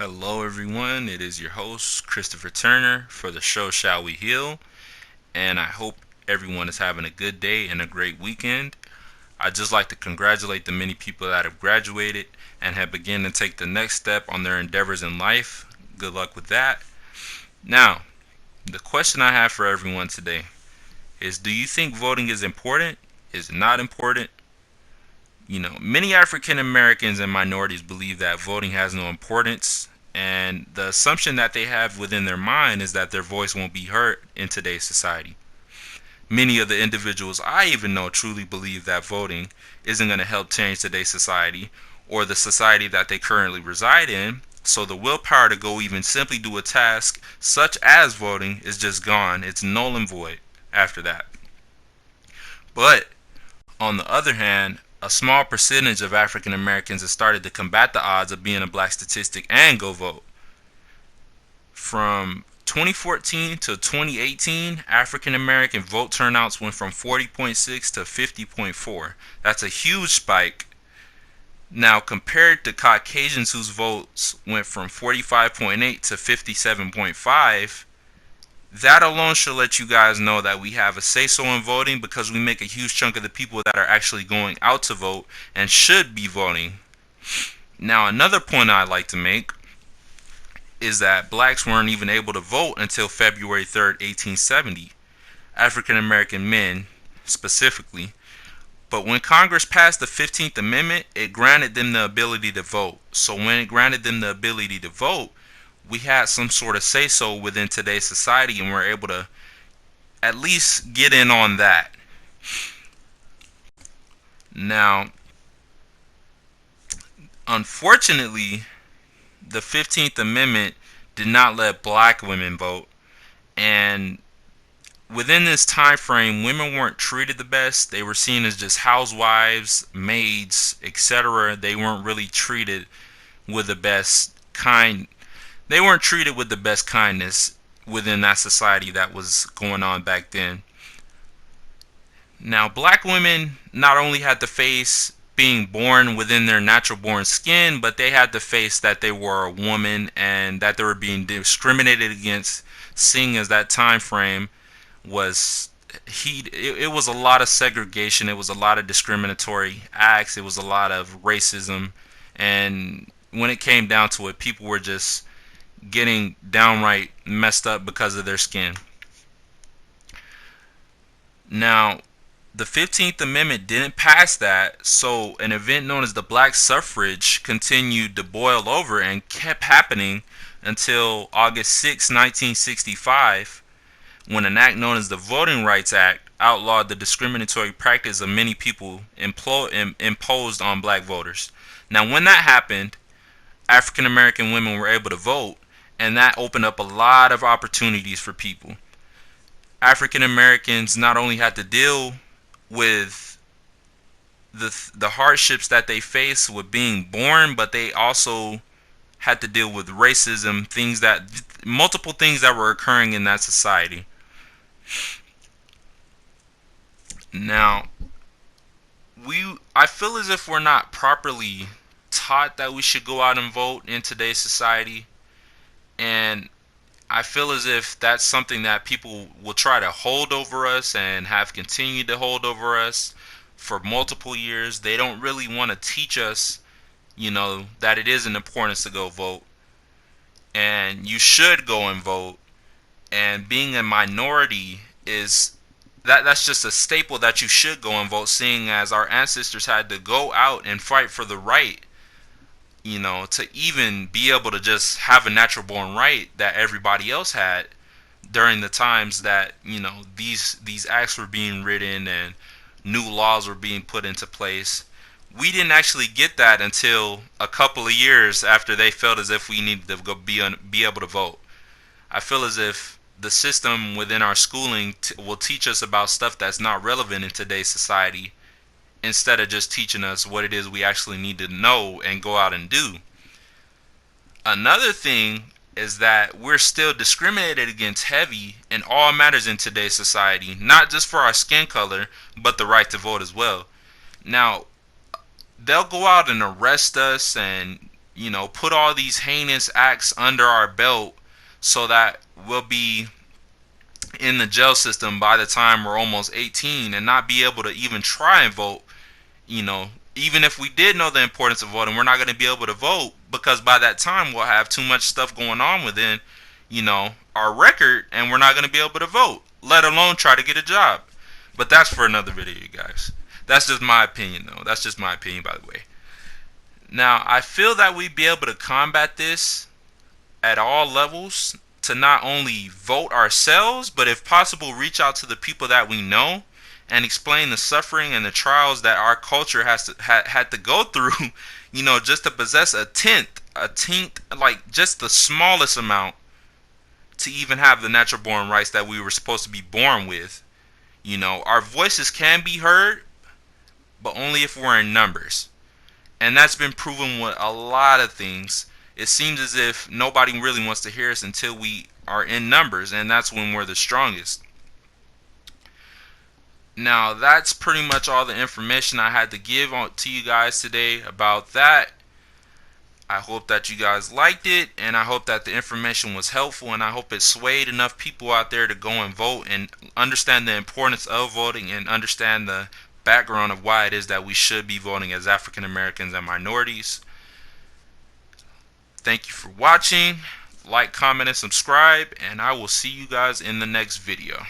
Hello, everyone. It is your host, Christopher Turner, for the show Shall We Heal? And I hope everyone is having a good day and a great weekend. I'd just like to congratulate the many people that have graduated and have begun to take the next step on their endeavors in life. Good luck with that. Now, the question I have for everyone today is, do you think voting is important? Is it not important? Many African Americans and minorities believe that voting has no importance, and the assumption that they have within their mind is that their voice won't be heard in today's society. Many of the individuals I even know truly believe that voting isn't going to help change today's society or the society that they currently reside in, so the willpower to go even simply do a task such as voting is just gone. It's null and void after that. But on the other hand, a small percentage of African Americans have started to combat the odds of being a black statistic and go vote. From 2014 to 2018, African American vote turnouts went from 40.6 to 50.4. That's a huge spike. Now, compared to Caucasians whose votes went from 45.8 to 57.5, that alone should let you guys know that we have a say-so in voting because we make a huge chunk of the people that are actually going out to vote and should be voting. Now, another point I'd like to make is that blacks weren't even able to vote until February 3rd, 1870. African American men, specifically. But when Congress passed the 15th Amendment, it granted them the ability to vote. So when it granted them the ability to vote, we had some sort of say-so within today's society, and we're able to at least get in on that. Now, unfortunately, the 15th Amendment did not let black women vote, and within this time frame, women weren't treated the best. They were seen as just housewives, maids, etc. They weren't really treated with the best kind. They weren't treated with the best kindness within that society that was going on back then. Now, black women not only had to face being born within their natural born skin, but they had to face that they were a woman and that they were being discriminated against, seeing as that time frame was it was a lot of segregation, it was a lot of discriminatory acts, it was a lot of racism, and when it came down to it, people were just getting downright messed up because of their skin. Now, the 15th Amendment didn't pass that, so an event known as the black suffrage continued to boil over and kept happening until August 6, 1965, when an act known as the Voting Rights Act outlawed the discriminatory practice of many people imposed on black voters. Now, when that happened, African American women were able to vote, and that opened up a lot of opportunities for people. African Americans not only had to deal with the hardships that they face with being born, but they also had to deal with racism, multiple things that were occurring in that society. Now, I feel as if we're not properly taught that we should go out and vote in today's society, and I feel as if that's something that people will try to hold over us and have continued to hold over us for multiple years. They don't really want to teach us, that it is an importance to go vote, and you should go and vote. And being a minority is that's just a staple that you should go and vote, seeing as our ancestors had to go out and fight for the right, to even be able to just have a natural born right that everybody else had during the times that, these acts were being written and new laws were being put into place. We didn't actually get that until a couple of years after they felt as if we needed to go be able to vote. I feel as if the system within our schooling will teach us about stuff that's not relevant in today's society, instead of just teaching us what it is we actually need to know and go out and do. Another thing is that we're still discriminated against heavy in all matters in today's society, not just for our skin color, but the right to vote as well. Now, they'll go out and arrest us and put all these heinous acts under our belt so that we'll be in the jail system by the time we're almost 18 and not be able to even try and vote. Even if we did know the importance of voting, we're not going to be able to vote because by that time we'll have too much stuff going on within, our record, and we're not going to be able to vote, let alone try to get a job. But that's for another video, you guys. That's just my opinion, though. That's just my opinion, by the way. Now, I feel that we'd be able to combat this at all levels to not only vote ourselves, but if possible, reach out to the people that we know and explain the suffering and the trials that our culture had to go through, just to possess a tenth, like just the smallest amount to even have the natural born rights that we were supposed to be born with. Our voices can be heard, but only if we're in numbers. And that's been proven with a lot of things. It seems as if nobody really wants to hear us until we are in numbers, and that's when we're the strongest. Now, that's pretty much all the information I had to give to you guys today about that. I hope that you guys liked it, and I hope that the information was helpful, and I hope it swayed enough people out there to go and vote and understand the importance of voting and understand the background of why it is that we should be voting as African Americans and minorities. Thank you for watching. Like, comment, and subscribe, and I will see you guys in the next video.